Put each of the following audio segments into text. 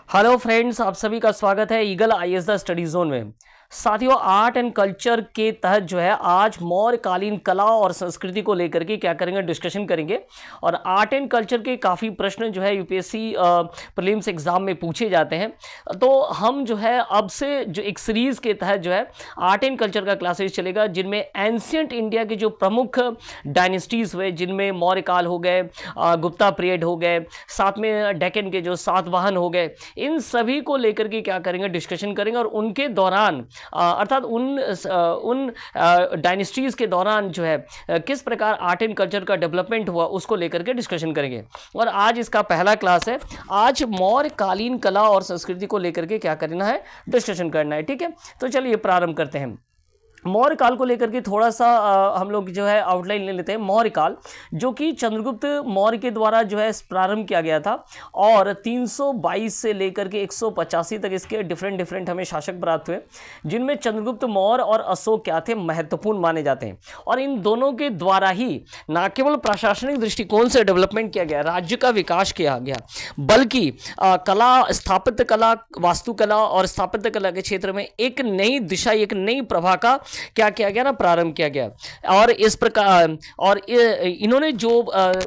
Hello friends, आप सभी का स्वागत है eagle IAS the study zone में। साथियों, आर्ट एंड कल्चर के तहत जो है आज मौर्यकालीन कला और संस्कृति को लेकर के क्या करेंगे, डिस्कशन करेंगे। और आर्ट एंड कल्चर के काफ़ी प्रश्न जो है यूपीएससी प्रीलिम्स एग्जाम में पूछे जाते हैं। तो हम जो है अब से जो एक सीरीज़ के तहत जो है आर्ट एंड कल्चर का क्लासेस चलेगा, जिनमें एंशियंट इंडिया के जो प्रमुख डायनेस्टीज़ हुए, जिनमें मौर्यकाल हो गए, गुप्ता पीरियड हो गए, साथ में डेक्कन के जो सातवाहन हो गए, इन सभी को लेकर के क्या करेंगे, डिस्कशन करेंगे। और उनके दौरान अर्थात उन डायनेस्टीज के दौरान जो है किस प्रकार आर्ट एंड कल्चर का डेवलपमेंट हुआ, उसको लेकर के डिस्कशन करेंगे। और आज इसका पहला क्लास है। आज मौर्यकालीन कला और संस्कृति को लेकर के क्या करना है, डिस्कशन करना है। ठीक है, तो चलिए प्रारंभ करते हैं। मौर्य काल को लेकर के थोड़ा सा हम लोग जो है आउटलाइन ले लेते हैं। मौर्य काल जो कि चंद्रगुप्त मौर्य के द्वारा जो है प्रारंभ किया गया था, और 322 से लेकर के 185 तक इसके डिफरेंट हमें शासक प्राप्त हुए, जिनमें चंद्रगुप्त मौर्य और अशोक क्या थे, महत्वपूर्ण माने जाते हैं। और इन दोनों के द्वारा ही न केवल प्रशासनिक दृष्टिकोण से डेवलपमेंट किया गया, राज्य का विकास किया गया, बल्कि कला, स्थापत्य कला, वास्तुकला और स्थापत्य कला के क्षेत्र में एक नई दिशा, एक नई प्रभा का क्या किया गया ना, प्रारंभ किया गया। और इस प्रकार इन्होंने जो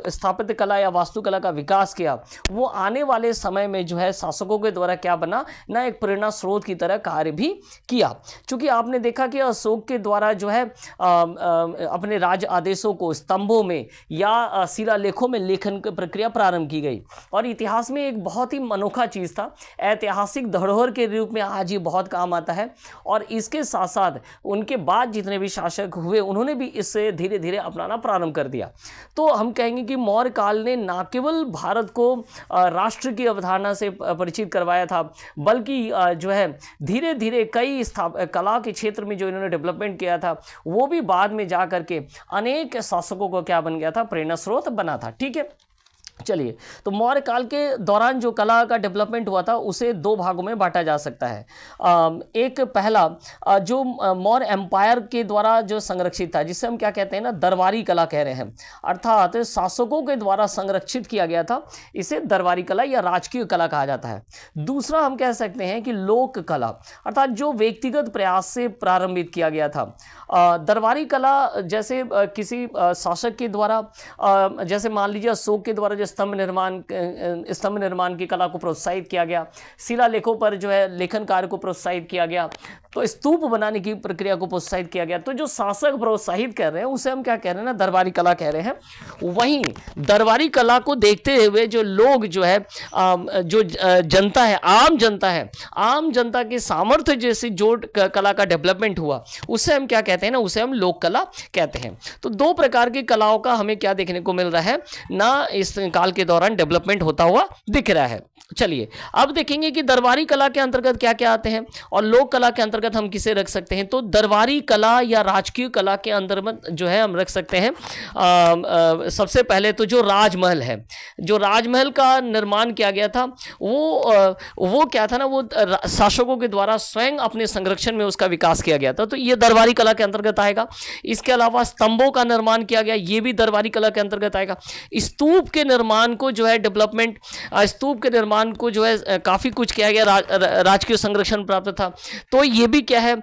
स्थापत्य कला या वास्तुकला का विकास किया, वो आने वाले समय में जो है शासकों के द्वारा क्या बना ना, एक प्रेरणा स्रोत की तरह कार्य भी किया। क्योंकि आपने देखा कि अशोक के द्वारा जो है अपने राज आदेशों को स्तंभों में या शिलालेखों में लेखन की प्रक्रिया प्रारंभ की गई, और इतिहास में एक बहुत ही अनोखा चीज था। ऐतिहासिक धरोहर के रूप में आज ये बहुत काम आता है। और इसके साथ साथ उनके बाद जितने भी शासक हुए, उन्होंने भी इससे धीरे धीरे अपनाना प्रारंभ कर दिया। तो हम कहेंगे कि मौर्य काल ने न केवल भारत को राष्ट्र की अवधारणा से परिचित करवाया था, बल्कि जो है धीरे धीरे कई कला के क्षेत्र में जो इन्होंने डेवलपमेंट किया था, वो भी बाद में जा करके अनेक शासकों को क्या बन गया था, प्रेरणा स्रोत बना था। ठीक है, चलिए, तो मौर्य काल के दौरान जो कला का डेवलपमेंट हुआ था, उसे दो भागों में बांटा जा सकता है। एक पहला जो मौर्य एम्पायर के द्वारा जो संरक्षित था, जिसे हम क्या कहते हैं ना, दरबारी कला कह रहे हैं, अर्थात शासकों के द्वारा संरक्षित किया गया था, इसे दरबारी कला या राजकीय कला कहा जाता है। दूसरा हम कह सकते हैं कि लोक कला, अर्थात जो व्यक्तिगत प्रयास से प्रारंभित किया गया था। दरबारी कला जैसे किसी शासक के द्वारा, जैसे मान लीजिए अशोक के द्वारा स्तंभ निर्माण की कला को प्रोत्साहित किया गया, शिलालेखों पर जो है लेखन कार्य को प्रोत्साहित किया गया, तो स्तूप बनाने की प्रक्रिया को प्रोत्साहित किया गया। तो जो शासक प्रोत्साहित कर रहे हैं, उसे हम क्या कह रहे हैं ना, दरबारी कला कह रहे हैं। वहीं दरबारी कला को देखते हुए जो लोग जो है, जो जनता है, आम जनता के सामर्थ्य जैसे जो कला का डेवलपमेंट हुआ, उसे हम क्या कहते हैं ना, उसे हम लोक कला कहते हैं। तो दो प्रकार की कलाओं का हमें क्या देखने को मिल रहा है ना, इस काल के दौरान डेवलपमेंट होता हुआ दिख रहा है। चलिए, अब देखेंगे कि दरबारी कला के अंतर्गत क्या क्या आते हैं और लोक कला के अंतर्गत हम किसे रख सकते हैं। तो दरबारी कला या राजकीय कला के अंतर्गत जो है हम रख सकते हैं सबसे पहले तो जो राजमहल है, जो राजमहल का निर्माण किया गया था, वो क्या था ना, वो शासकों के द्वारा स्वयं अपने संरक्षण में उसका विकास किया गया था, तो ये दरबारी कला के अंतर्गत आएगा। इसके अलावा स्तंभों का निर्माण किया गया, ये भी दरबारी कला के अंतर्गत आएगा। स्तूप के निर्माण को जो है डेवलपमेंट, स्तूप के निर्माण को जो है काफी कुछ किया गया, राजकीय संरक्षण प्राप्त था, तो ये भी क्या है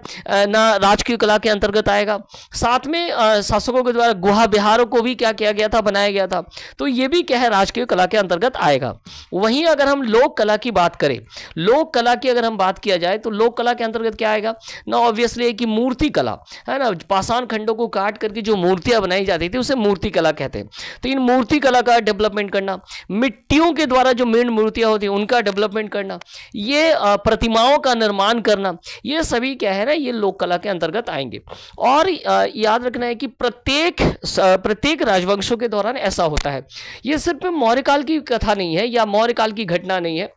ना, राजकीय कला के अंतर्गत आएगा। साथ में शासकों के द्वारा गुहा विहारों को भी क्या किया गया था, बनाया गया था, तो ये भी क्या है, राजकीय कला के अंतर्गत आएगा। वहीं अगर हम लोक कला की बात करें, लोक कला की अगर हम बात किया जाए, तो लोक कला के अंतर्गत क्या आएगा ना, ऑब्वियसली कि मूर्ति कला है ना, पाषाण खंडों को काट करके जो मूर्तियां बनाई जाती थी, उसे मूर्ति कला कहते हैं। तो इन मूर्ति कला का डेवलपमेंट करना, मिट्टियों के द्वारा जो मेन मूर्तियां होती हैं उनका डेवलपमेंट करना, ये प्रतिमाओं का निर्माण करना, ये सभी क्या है ना, ये लोक कला के अंतर्गत आएंगे। और याद रखना है कि प्रत्येक राजवंशों के दौरान ऐसा होता है। ये सिर्फ मौर्य काल की कथा नहीं है या मौर्य काल की घटना नहीं है,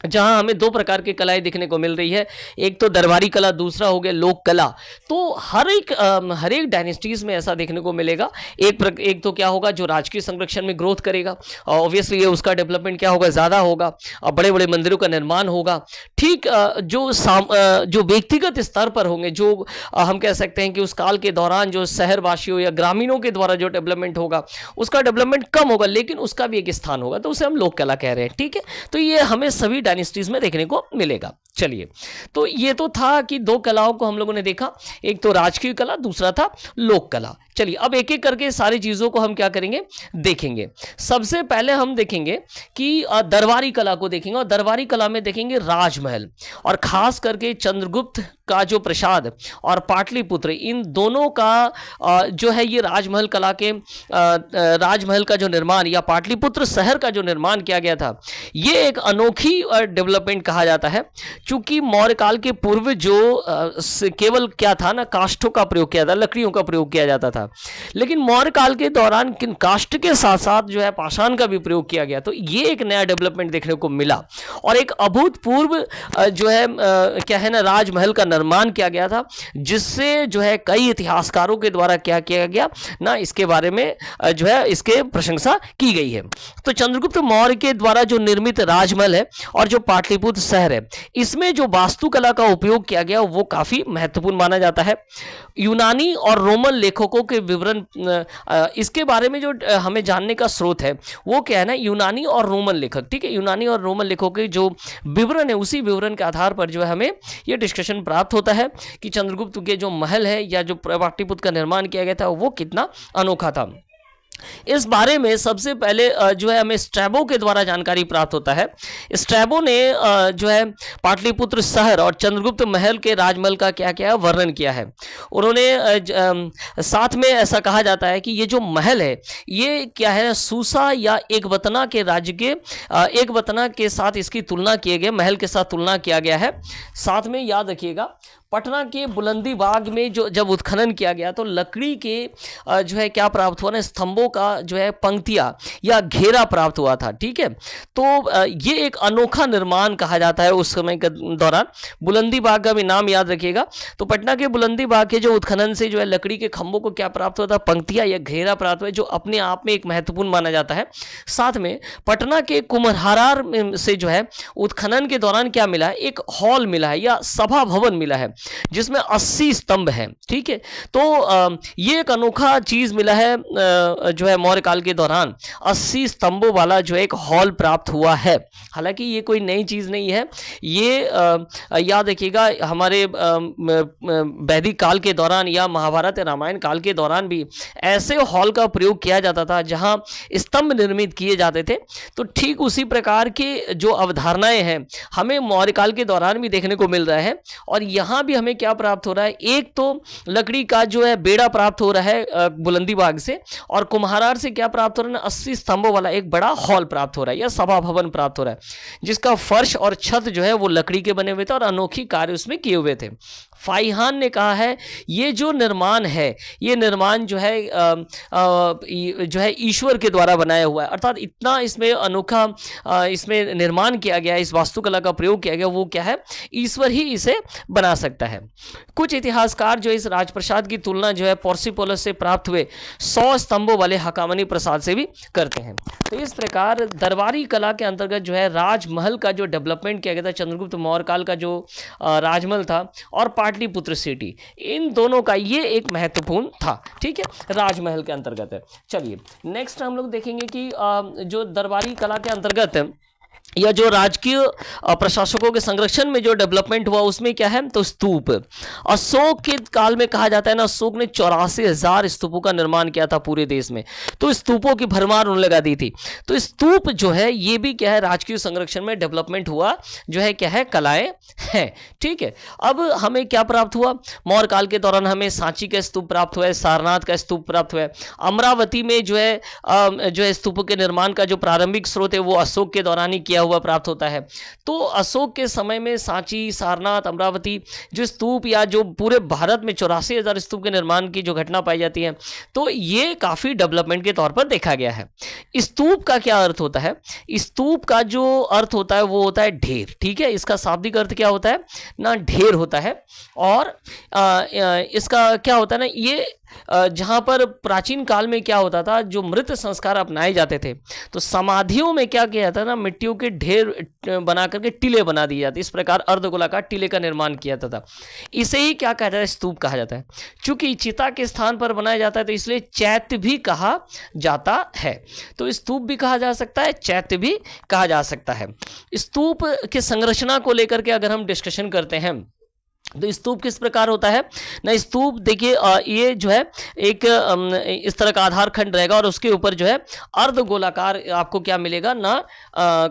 जहां हमें दो प्रकार की कलाएं देखने को मिल रही है, एक तो दरबारी कला, दूसरा हो गया लोक कला। तो हर एक डायनेस्टीज में ऐसा देखने को मिलेगा। एक तो क्या होगा, जो राजकीय संरक्षण में ग्रोथ करेगा, ऑब्वियसली ये उसका डेवलपमेंट क्या होगा, ज़्यादा होगा, और बड़े बड़े मंदिरों का निर्माण होगा। ठीक जो व्यक्तिगत स्तर पर होंगे, जो हम कह सकते हैं कि उस काल के दौरान जो शहरवासियों या ग्रामीणों के द्वारा जो डेवलपमेंट होगा, उसका डेवलपमेंट कम होगा, लेकिन उसका भी एक स्थान होगा, तो उसे हम लोक कला कह रहे हैं। ठीक है, तो ये हमें सभी डायनेस्टीज में देखने को मिलेगा। चलिए, तो ये तो था कि दो कलाओं को हम लोगों ने देखा, एक तो राजकीय कला, दूसरा था लोक कला। चलिए, अब एक एक करके सारी चीज़ों को हम क्या करेंगे, देखेंगे। सबसे पहले हम देखेंगे कि दरबारी कला को देखेंगे, और दरबारी कला में देखेंगे राजमहल, और खास करके चंद्रगुप्त का जो प्रसाद और पाटलिपुत्र, इन दोनों का जो है ये राजमहल कला के राजमहल का जो निर्माण या पाटलिपुत्र शहर का जो निर्माण किया गया था, ये एक अनोखी डेवलपमेंट कहा जाता है। चूंकि मौर्य काल के पूर्व जो केवल क्या था ना, काष्ठों का प्रयोग किया था, लकड़ियों का प्रयोग किया जाता था, लेकिन मौर्य काल के दौरान काष्ठ के साथ साथ जो है पाषाण का भी प्रयोग किया गया। तो ये एक नया डेवलपमेंट देखने को मिला, और एक अभूतपूर्व जो है क्या है ना, राजमहल का निर्माण किया गया था, जिससे जो है कई इतिहासकारों के द्वारा क्या किया गया ना, इसके बारे में जो है इसके प्रशंसा की गई है। तो चंद्रगुप्त मौर्य के द्वारा जो निर्मित राजमहल है और जो पाटलिपुत्र शहर है, इसमें जो वास्तुकला का उपयोग किया गया वो काफी महत्वपूर्ण माना जाता है। यूनानी और रोमन लेखकों के विवरण, इसके बारे में जो हमें जानने का स्रोत है वो क्या है ना, यूनानी और रोमन लेखक, ठीक है, यूनानी और रोमन लेखकों के जो विवरण है, उसी विवरण के आधार पर जो है हमें ये डिस्कशन प्राप्त होता है कि चंद्रगुप्त के जो महल है या जो पाटलिपुत्र का निर्माण किया गया था वो कितना अनोखा था। इस बारे में सबसे पहले जो है हमें स्ट्रैबो के द्वारा जानकारी प्राप्त होता है। स्ट्रैबो ने जो है पाटलिपुत्र शहर और चंद्रगुप्त महल के राजमहल का क्या क्या वर्णन किया है। उन्होंने साथ में ऐसा कहा जाता है कि ये जो महल है ये क्या है, सूसा या एकवतना के राज्य के एकवतना के साथ इसकी तुलना किए गए महल के साथ तुलना किया गया है। साथ में याद रखिएगा, पटना के बुलंदी बाग में जो जब उत्खनन किया गया तो लकड़ी के जो है क्या प्राप्त हुआ ना, स्तंभों का जो है पंक्तियां या घेरा प्राप्त हुआ था, ठीक है। तो ये एक अनोखा निर्माण कहा जाता है उस समय के दौरान। बुलंदी बाग का भी नाम याद रखिएगा। तो पटना के बुलंदी बाग के जो उत्खनन से जो है लकड़ी के खंभों को क्या प्राप्त हुआ था, पंक्तियां या घेरा प्राप्त हुआ, जो अपने आप में एक महत्वपूर्ण माना जाता है। साथ में पटना के कुम्हरार से जो है उत्खनन के दौरान क्या मिला है, एक हॉल मिला है या सभा भवन मिला है जिसमें 80 स्तंभ हैं, ठीक है। तो ये एक अनोखा चीज मिला है जो है मौर्य काल के दौरान 80 स्तंभों वाला जो एक हॉल प्राप्त हुआ है। हालांकि ये कोई नई चीज नहीं है, ये याद रखिएगा हमारे वैदिक काल के दौरान या महाभारत रामायण काल के दौरान भी ऐसे हॉल का प्रयोग किया जाता था जहां स्तंभ निर्मित किए जाते थे। तो ठीक उसी प्रकार के जो अवधारणाएं हैं हमें मौर्य काल के दौरान भी देखने को मिल रहा है। और यहां भी हमें क्या प्राप्त हो रहा है, एक तो लकड़ी का जो है बेड़ा प्राप्त हो रहा है बुलंदी बाग से, और कुम्हारार से क्या प्राप्त हो रहा है, 80 स्तंभों वाला एक बड़ा हॉल प्राप्त हो रहा है या सभा भवन प्राप्त हो रहा है, जिसका फर्श और छत जो है वो लकड़ी के बने हुए थे और अनोखी कार्य उसमें किए हुए थे। फाइहान ने कहा है ये जो निर्माण है, ये निर्माण जो है ईश्वर के द्वारा बनाया हुआ है, अर्थात इतना इसमें अनोखा इसमें निर्माण किया गया, इस वास्तुकला का प्रयोग किया गया, वो क्या है, ईश्वर ही इसे बना सकता है। कुछ इतिहासकार जो इस राजप्रसाद की तुलना जो है पोर्सिपोलस से प्राप्त हुए 100 स्तंभों वाले हकामनी प्रसाद से भी करते हैं। तो इस प्रकार दरबारी कला के अंतर्गत जो है राजमहल का जो डेवलपमेंट किया गया था, चंद्रगुप्त मौर्य काल का जो राजमहल था और पाटलिपुत्र सिटी, इन दोनों का ये एक महत्वपूर्ण था, ठीक है, राजमहल के अंतर्गत है। चलिए नेक्स्ट हम लोग देखेंगे कि जो दरबारी कला के अंतर्गत या जो राजकीय प्रशासकों के संरक्षण में जो डेवलपमेंट हुआ उसमें क्या है, तो स्तूप। अशोक के काल में कहा जाता है ना, अशोक ने 84,000 स्तूपों का निर्माण किया था पूरे देश में, तो स्तूपों की भरमार उन्होंने लगा दी थी। तो स्तूप जो है ये भी क्या है, राजकीय संरक्षण में डेवलपमेंट हुआ जो है क्या है, कलाएं हैं, ठीक है। अब हमें क्या प्राप्त हुआ, मौर्य काल के दौरान हमें सांची का स्तूप प्राप्त हुआ है, सारनाथ का स्तूप प्राप्त हुआ है, अमरावती में जो है स्तूपों के निर्माण का जो प्रारंभिक स्रोत है वो अशोक के दौरान ही किया हुआ प्राप्त होता है। तो अशोक के समय में सांची, सारनाथ, अमरावती जो स्तूप या जो पूरे भारत में 84,000 स्तूप के निर्माण की जो घटना पाई जाती है, तो ये काफी डेवलपमेंट के तौर पर देखा गया है। स्तूप का क्या अर्थ होता है, स्तूप का जो अर्थ होता है वो होता है ढेर, ठीक है। इसका शाब्दिक अर्थ क्या होता है ना, ढेर होता है। और इसका क्या होता है ना, ये जहाँ पर प्राचीन काल में क्या होता था, जो मृत संस्कार अपनाए जाते थे तो समाधियों में क्या किया जाता ना, मिट्टियों के ढेर बना करके टीले बना दिए जाते, इस प्रकार अर्धगोलाकार टीले का निर्माण किया जाता था। इसे ही क्या कहा जाता है, स्तूप कहा जाता है। चूंकि चिता के स्थान पर बनाया जाता है तो इसलिए चैत्य भी कहा जाता है। तो स्तूप भी कहा जा सकता है, चैत्य भी कहा जा सकता है। स्तूप के संरचना को लेकर के अगर हम डिस्कशन करते हैं तो स्तूप किस प्रकार होता है ना, स्तूप देखिए ये जो है एक इस तरह का आधार खंड रहेगा और उसके ऊपर जो है अर्धगोलाकार आपको क्या मिलेगा ना,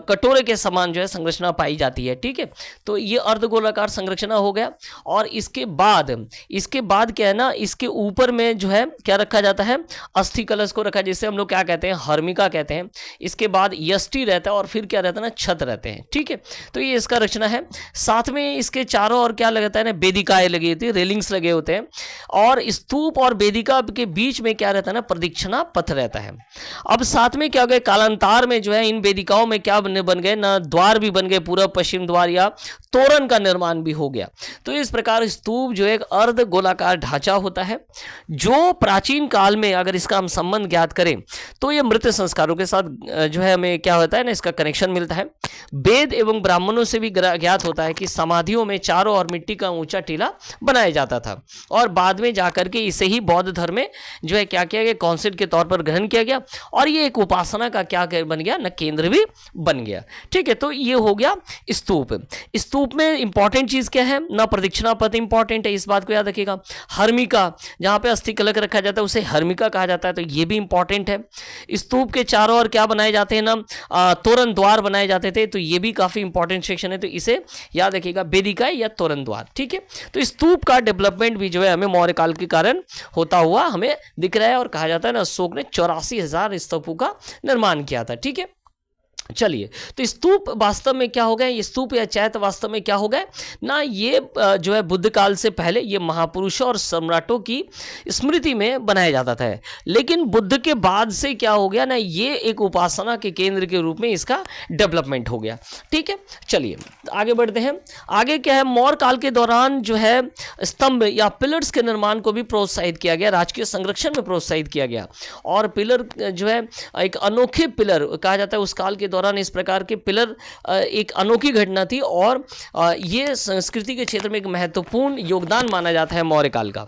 कटोरे के समान जो है संरचना पाई जाती है। ठीक है, तो ये अर्धगोलाकार संरचना हो गया। और इसके बाद क्या है ना, इसके ऊपर में जो है क्या रखा जाता है, अस्थि कलश को रखा, जिसे हम लोग क्या कहते हैं, हर्मिका कहते हैं। इसके बाद यष्टि रहता है और फिर क्या रहता है ना, छत रहते हैं। ठीक है, तो ये इसका रचना है। साथ में इसके चारों ओर क्या लगता है ना, वेदिकाएं लगी होती है, रेलिंग्स लगे होते हैं। और स्तूप और वेदिका के बीच में क्या रहता है ना, प्रदक्षिणा पथ रहता है। अब साथ में क्या हो गया, कालांतर में जो है इन वेदिकाओं में क्या बन गए ना, द्वार भी बन गए, पूर्व पश्चिम द्वार या तोरण का निर्माण भी हो गया। तो इस प्रकार स्तूप जो एक अर्ध गोलाकार ढांचा होता है, जो प्राचीन काल में अगर इसका हम संबंध ज्ञात करें तो ये मृत संस्कारों के साथ जो है हमें क्या होता है ना, इसका कनेक्शन मिलता है। वेद एवं ब्राह्मणों से भी ज्ञात होता है कि समाधियों में चारों ओर मिट्टी का ऊंचा टीला बनाया जाता था और बाद में जाकर के इसे ही बौद्ध धर्म में जो है क्या किया गया, कॉन्सेप्ट के तौर पर ग्रहण किया गया और ये एक उपासना का क्या बन गया ना, केंद्र भी बन गया। ठीक है, तो ये हो गया स्तूप। स्तूप में इंपॉर्टेंट चीज क्या है ना, प्रदक्षिणा पथ इंपॉर्टेंट है, इस बात को याद रखिएगा। हर्मिका, जहां पे अस्थि कलश रखा जाता है उसे हर्मिका कहा जाता है, तो ये भी इंपॉर्टेंट है। स्तूप के चारों ओर क्या बनाए जाते हैं ना, तोरण द्वार बनाए जाते थे, तो ये भी काफी इंपॉर्टेंट सेक्शन है, तो इसे याद रखिएगा, वेदिका या तोरण द्वार। ठीक है, तो स्तूप का डेवलपमेंट भी जो है हमें मौर्य काल के कारण होता हुआ हमें दिख रहा है और कहा जाता है ना, अशोक ने 84,000 स्तूपों का निर्माण किया था। ठीक है, चलिए, तो स्तूप वास्तव में क्या हो गए, ये स्तूप या चैत्य वास्तव में क्या हो गए ना, ये जो है बुद्ध काल से पहले ये महापुरुषों और सम्राटों की स्मृति में बनाया जाता था। लेकिन बुद्ध के बाद से क्या हो गया ना, ये एक उपासना के केंद्र के रूप में इसका डेवलपमेंट हो गया। ठीक है, चलिए आगे बढ़ते हैं। आगे क्या है, मौर्य काल के दौरान जो है स्तंभ या पिलर्स के निर्माण को भी प्रोत्साहित किया गया, राजकीय संरक्षण में प्रोत्साहित किया गया। और पिलर जो है एक अनोखे पिलर कहा जाता है, उस काल के दौरान इस प्रकार के पिलर एक अनोखी घटना थी और ये संस्कृति के क्षेत्र में एक महत्वपूर्ण योगदान माना जाता है मौर्य काल का।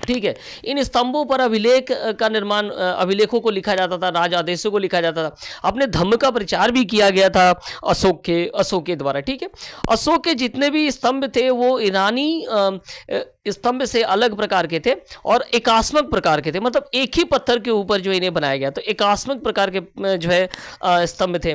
ठीक है, इन स्तंभों पर अभिलेख का निर्माण, अभिलेखों को लिखा जाता था, राज आदेशों को लिखा जाता था, अपने धम्म का प्रचार भी किया गया था अशोक के द्वारा। ठीक है, अशोक के जितने भी स्तंभ थे वो ईरानी स्तंभ से अलग प्रकार के थे और एकास्मक प्रकार के थे, मतलब एक ही पत्थर के ऊपर जो इन्हें बनाया गया, तो एकास्मक प्रकार के जो है स्तंभ थे,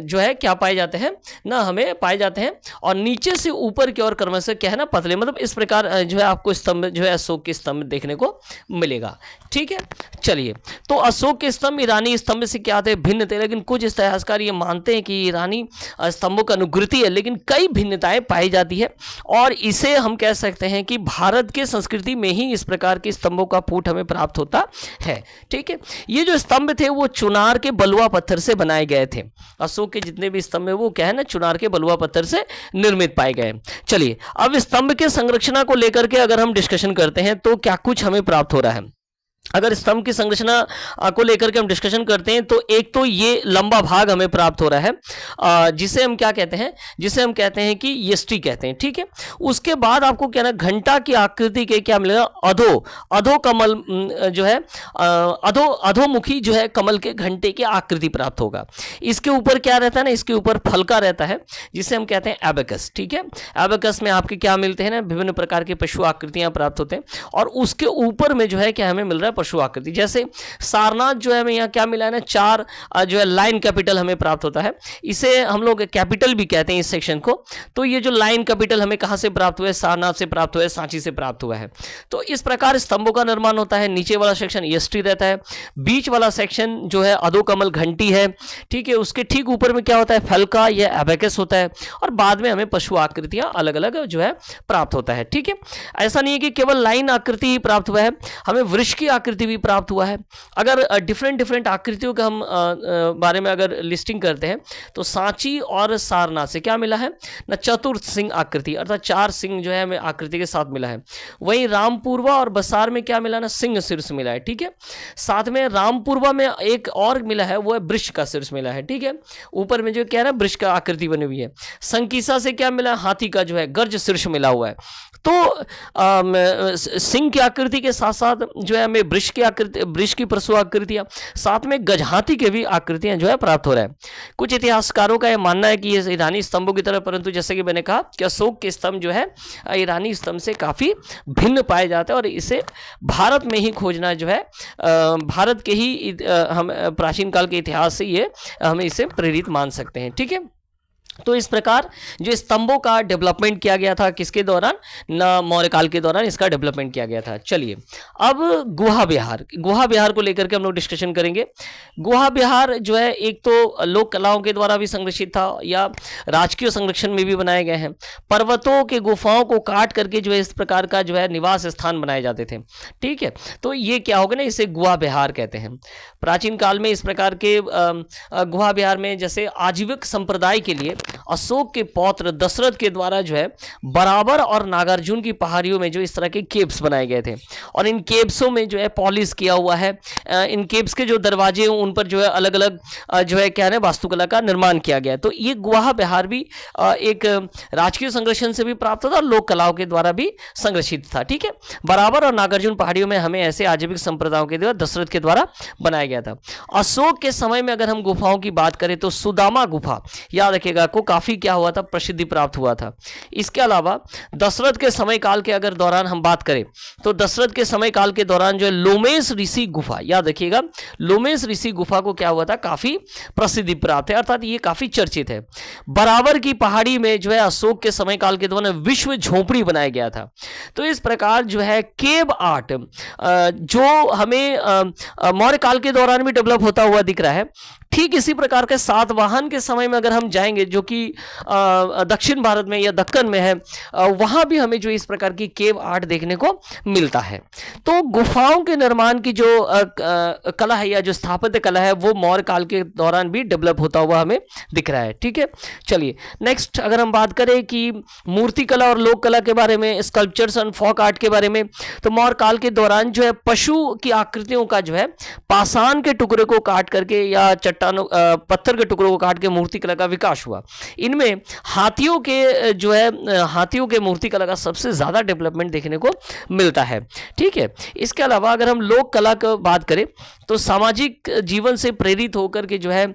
जो है क्या पाए जाते हैं ना, हमें पाए जाते हैं। और नीचे से ऊपर की ओर क्रमशः क्या है ना, पतले, मतलब इस प्रकार जो है आपको स्तंभ जो है अशोक के स्तंभ देखने को मिलेगा। ठीक है, चलिए, तो अशोक के स्तंभ ईरानी स्तंभ से क्या थे, भिन्न थे, लेकिन कुछ इतिहासकार ये मानते हैं कि ईरानी स्तंभों का अनुकृति है, लेकिन कई भिन्नताएं पाई जाती है और इसे हम कह सकते हैं कि भारत के संस्कृति में ही इस प्रकार के स्तंभों का फूट हमें प्राप्त होता है। ठीक है, ये जो स्तंभ थे वो चुनार के बलुआ पत्थर से बनाए गए थे। अशोक के जितने भी स्तंभ है वो क्या है ना, चुनार के बलुआ पत्थर से निर्मित पाए गए। चलिए, अब स्तंभ के संरचना को लेकर के अगर हम डिस्कशन करते हैं तो क्या कुछ हमें प्राप्त हो रहा है। अगर स्तंभ की संरचना को लेकर के हम डिस्कशन करते हैं तो एक तो ये लंबा भाग हमें प्राप्त हो रहा है, जिसे हम क्या कहते हैं, जिसे हम कहते हैं कि यष्टि कहते हैं। ठीक है, उसके बाद आपको क्या ना, घंटा की आकृति के क्या मिलेगा, अधो कमल जो है अधोमुखी जो है कमल के घंटे की आकृति प्राप्त होगा। इसके ऊपर क्या रहता है ना, इसके ऊपर फलका रहता है जिसे हम कहते हैं एबेकस। ठीक है, एबेकस में आपके क्या मिलते हैं ना, विभिन्न प्रकार के पशु आकृतियां प्राप्त होते हैं और उसके ऊपर में जो है क्या हमें मिल रहा है, पशु आकृति। जैसे सारनाथ जो है हमें यहाँ क्या मिला है ना, 4 जो है लाइन कैपिटल हमें प्राप्त होता है, इसे हम लोग कैपिटल भी कहते हैं इस सेक्शन को। तो ये जो लाइन कैपिटल हमें कहाँ से प्राप्त हुआ है, सारनाथ से प्राप्त हुआ है, सांची से प्राप्त हुआ है। तो इस प्रकार स्तंभों का निर्माण होता है। नीचे वाला सेक्शन यष्टि रहता है, बीच वाला सेक्शन जो है अधोकमल घंटी है। ठीक है, उसके ठीक ऊपर में क्या होता है, फलका या एबेकस होता है और बाद में हमें पशु आकृतियां अलग अलग जो है प्राप्त होता है। ठीक है, ऐसा नहीं है कि केवल लाइन आकृति ही प्राप्त हुआ है, हमें वृक्ष की आकृति भी प्राप्त हुआ है। अगर डिफरेंट डिफरेंट आकृतियों का हम बारे में अगर लिस्टिंग करते हैं तो सांची और सारनाथ से क्या मिला है ना, चतुर्थ सिंह आकृति, अर्थात 4 सिंह जो है हमें आकृति के साथ मिला है। वहीं रामपूर्वा और बसार में क्या मिला ना, सिंह शीर्ष मिला है। ठीक है, साथ में रामपूर्वा में एक और मिला है, वो है वृक्ष का शीर्ष मिला है। ठीक है, ऊपर में जो क्या है ना वृक्ष का आकृति बनी हुई है। संकीसा से क्या मिला, हाथी का जो है गर्ज शीर्ष मिला हुआ है। तो सिंह की आकृति के साथ साथ जो है हमें वृक्ष की आकृति, वृक्ष की परशु आकृतियां, साथ में गजहाथी के भी आकृतियां जो है प्राप्त हो रहा है। कुछ इतिहासकारों का यह मानना है कि ये ईरानी स्तंभों की तरह, परंतु जैसे कि मैंने कहा कि अशोक के स्तंभ जो है ईरानी स्तंभ से काफी भिन्न पाए जाते हैं और इसे भारत में ही खोजना जो है भारत के ही हम प्राचीन काल के इतिहास से ये हमें इसे प्रेरित मान सकते हैं। ठीक है, तो इस प्रकार जो स्तंभों का डेवलपमेंट किया गया था किसके दौरान ना, मौर्य काल के दौरान इसका डेवलपमेंट किया गया था। चलिए अब गुहा विहार, गुहा विहार को लेकर के हम लोग डिस्कशन करेंगे। गुहा विहार जो है एक तो लोक कलाओं के द्वारा भी संरक्षित था या राजकीय संरक्षण में भी बनाए गए हैं। पर्वतों के गुफाओं को काट करके जो है इस प्रकार का जो है निवास स्थान बनाए जाते थे। ठीक है, तो ये क्या होगा ना, इसे गुहा विहार कहते हैं। प्राचीन काल में इस प्रकार के गुहा विहार में जैसे आजीविक संप्रदाय के लिए अशोक के पौत्र दशरथ के द्वारा जो है बराबर और नागार्जुन की पहाड़ियों में जो इस तरह के केव्स बनाए गए थे और इन केव्सों में जो है पॉलिश किया हुआ है। इन केव्स के जो दरवाजे हैं उन पर जो है अलग अलग जो है क्या है वास्तुकला का निर्माण किया गया। तो ये गुहा विहार भी एक राजकीय संरक्षण से भी प्राप्त था और लोक कलाओं के द्वारा भी संरक्षित था। ठीक है, बराबर और नागार्जुन पहाड़ियों में हमें ऐसे आजीविक संप्रदायों के द्वारा दशरथ के द्वारा बनाया गया था। अशोक के समय में अगर हम गुफाओं की बात करें तो सुदामा गुफा, याद रखिएगा, को काफी क्या हुआ था, प्रसिद्धि प्राप्त हुआ था। इसके अलावा दशरथ के समय काल के अगर दौरान हम बात करें तो दशरथ के समय काल के दौरान जो है लोमेश ऋषि गुफा, याद रखिएगा, लोमेश ऋषि गुफा को क्या हुआ था, काफी प्रसिद्धि प्राप्त है, अर्थात ये काफी चर्चित है। बराबर की पहाड़ी में जो है अशोक के समय काल के दौरान विश्व झोपड़ी बनाया गया था। तो इस प्रकार जो है केव आर्ट जो हमें मौर्य काल के दौरान भी डेवलप होता हुआ दिख रहा है, ठीक इसी प्रकार के सातवाहन के समय में अगर हम जाएंगे जो कि दक्षिण भारत में या दक्कन में है, वहां भी हमें जो इस प्रकार की केव आर्ट देखने को मिलता है। तो गुफाओं के निर्माण की जो कला है या जो स्थापत्य कला है वो मौर्य काल के दौरान भी डेवलप होता हुआ हमें दिख रहा है। ठीक है, चलिए नेक्स्ट अगर हम बात करें कि मूर्ति कला और लोक कला के बारे में, स्कल्पचर्स एंड फोक आर्ट के बारे में, तो मौर्य काल के दौरान जो है पशु की आकृतियों का जो है पाषाण के टुकड़े को काट करके या पत्थर के टुकड़ों को काट के मूर्ति कला का विकास हुआ। इनमें हाथियों के जो है हाथियों के मूर्ति कला का सबसे ज्यादा डेवलपमेंट देखने को मिलता है। ठीक है, इसके अलावा अगर हम लोक कला की बात करें तो सामाजिक जीवन से प्रेरित होकर के जो है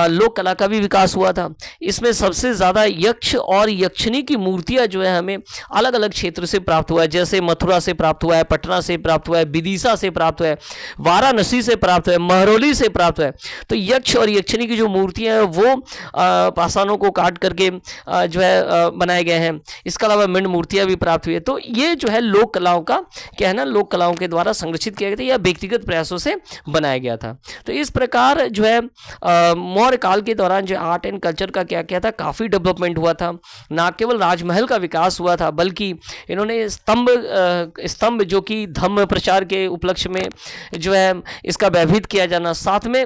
लोक कला का भी विकास हुआ था। इसमें सबसे ज्यादा यक्ष और यक्षिणी की मूर्तियां जो है हमें अलग अलग क्षेत्र से प्राप्त हुआ है, जैसे मथुरा से प्राप्त हुआ है, पटना से प्राप्त हुआ है, विदिशा से प्राप्त हुआ है, वाराणसी से प्राप्त हुआ है, महरौली से प्राप्त हुआ है। तो यक्ष और यक्षिणी की जो मूर्तियां हैं वो पाषाणों को काट करके जो है बनाए गए हैं। इसके अलावा मिंड मूर्तियां भी प्राप्त हुई है। तो ये जो है लोक कलाओं का क्या है ना, लोक कलाओं के द्वारा संरक्षित किया गया था या व्यक्तिगत प्रयासों से बनाया गया था। तो इस प्रकार जो है मौर्य काल के दौरान जो आर्ट एंड कल्चर का क्या क्या था, काफी डेवलपमेंट हुआ था। ना केवल राजमहल का विकास हुआ था बल्कि इन्होंने स्तंभ जो कि धम्म प्रचार के उपलक्ष्य में जो है इसका व्यवहित किया जाना, साथ में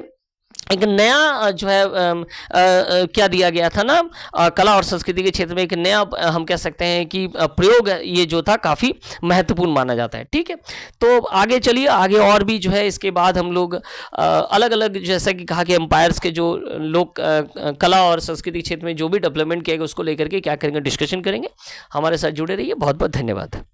एक नया जो है क्या दिया गया था ना, कला और संस्कृति के क्षेत्र में एक नया हम कह सकते हैं कि प्रयोग ये जो था काफ़ी महत्वपूर्ण माना जाता है। ठीक है, तो आगे चलिए, आगे और भी जो है इसके बाद हम लोग अलग अलग जैसा कि कहा कि एम्पायर्स के जो लोग कला और संस्कृति क्षेत्र में जो भी डेवलपमेंट किया गया उसको लेकर के क्या करेंगे, डिस्कशन करेंगे। हमारे साथ जुड़े रहिए, बहुत बहुत धन्यवाद।